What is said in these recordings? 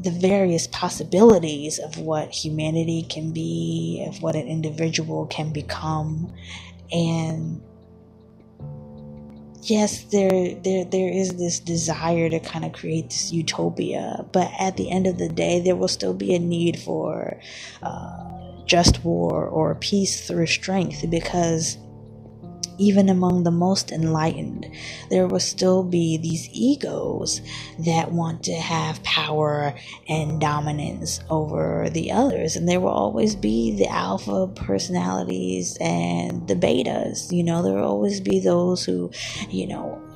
the various possibilities of what humanity can be, of what an individual can become. And yes, there is this desire to kind of create this utopia, but at the end of the day, there will still be a need for just war or peace through strength, because even among the most enlightened, there will still be these egos that want to have power and dominance over the others. And there will always be the alpha personalities and the betas. There will always be those who,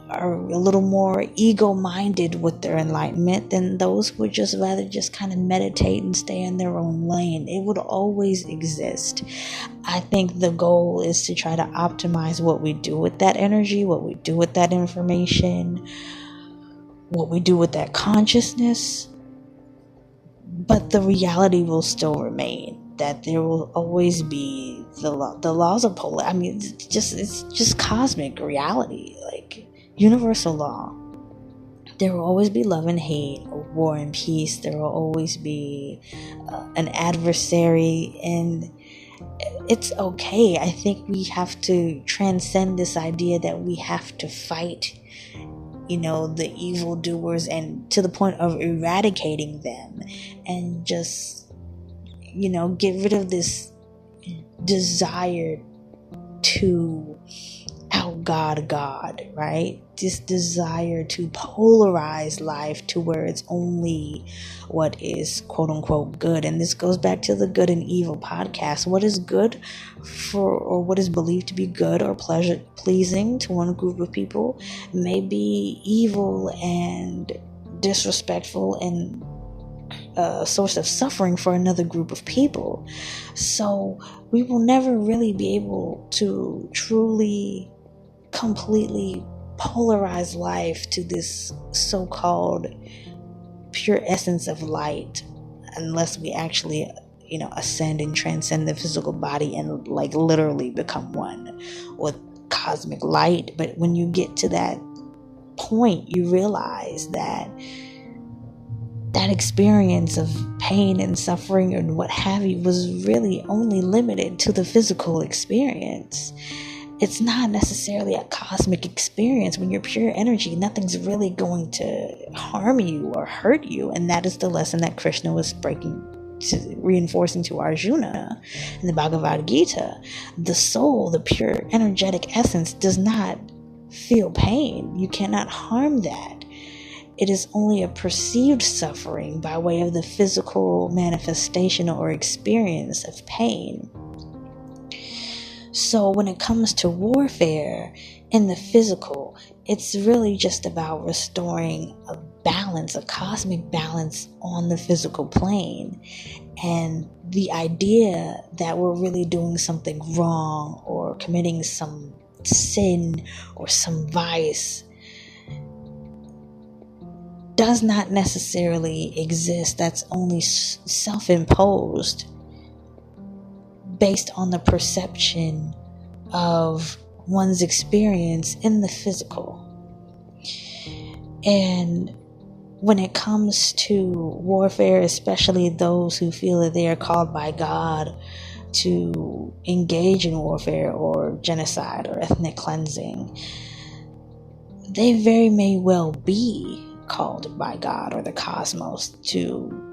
are a little more ego-minded with their enlightenment than those who would just rather just kind of meditate and stay in their own lane. It would always exist. I think the goal is to try to optimize what we do with that energy, what we do with that information, what we do with that consciousness. But the reality will still remain, that there will always be the laws of polarity. I mean, it's just cosmic reality, like universal law. There will always be love and hate, or war and peace. There will always be an adversary, and it's okay. I think we have to transcend this idea that we have to fight, the evildoers, and to the point of eradicating them, and just, get rid of this desire to out-God God, right? This desire to polarize life to where it's only what is quote-unquote good. And this goes back to the Good and Evil podcast. What is good or what is believed to be good or pleasing to one group of people may be evil and disrespectful and a source of suffering for another group of people. So we will never really be able to truly completely polarize life to this so-called pure essence of light, unless we actually ascend and transcend the physical body and like literally become one with cosmic light. But when you get to that point, you realize that experience of pain and suffering and what have you was really only limited to the physical experience. It's not necessarily a cosmic experience. When you're pure energy, nothing's really going to harm you or hurt you. And that is the lesson that Krishna was reinforcing to Arjuna in the Bhagavad Gita. The soul, the pure energetic essence, does not feel pain. You cannot harm that. It is only a perceived suffering by way of the physical manifestation or experience of pain. So when it comes to warfare in the physical, it's really just about restoring a balance, a cosmic balance on the physical plane. And the idea that we're really doing something wrong or committing some sin or some vice does not necessarily exist. That's only self-imposed based on the perception of one's experience in the physical. And when it comes to warfare, especially those who feel that they are called by God to engage in warfare or genocide or ethnic cleansing, they very may well be called by God or the cosmos to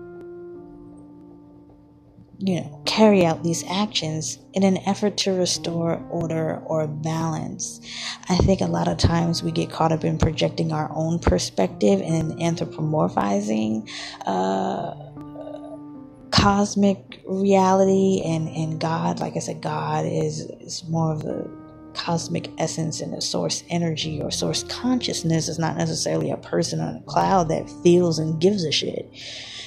carry out these actions in an effort to restore order or balance. I think a lot of times we get caught up in projecting our own perspective and anthropomorphizing cosmic reality and God. Like I said, God is more of a cosmic essence and a source energy or source consciousness. Is not necessarily a person on a cloud that feels and gives a shit.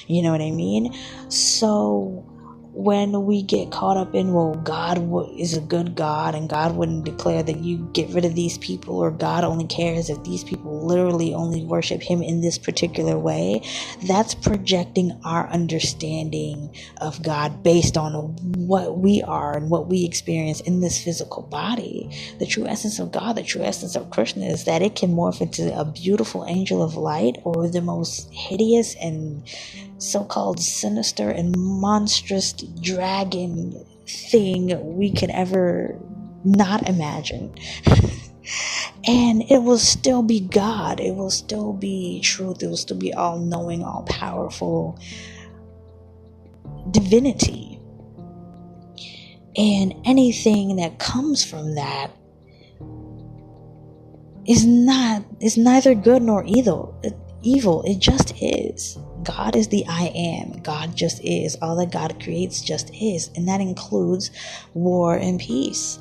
You know what I mean? So when we get caught up in, well, God is a good God and God wouldn't declare that you get rid of these people, or God only cares if these people literally only worship him in this particular way, that's projecting our understanding of God based on what we are and what we experience in this physical body. The true essence of God, the true essence of Krishna, is that it can morph into a beautiful angel of light or the most hideous and so-called sinister and monstrous dragon thing we could ever not imagine. And it will still be God. It will still be truth. It will still be all-knowing, all-powerful divinity. And anything that comes from that is neither good nor evil. It just is. God is the I am. God just is. All that God creates just is. And that includes war and peace.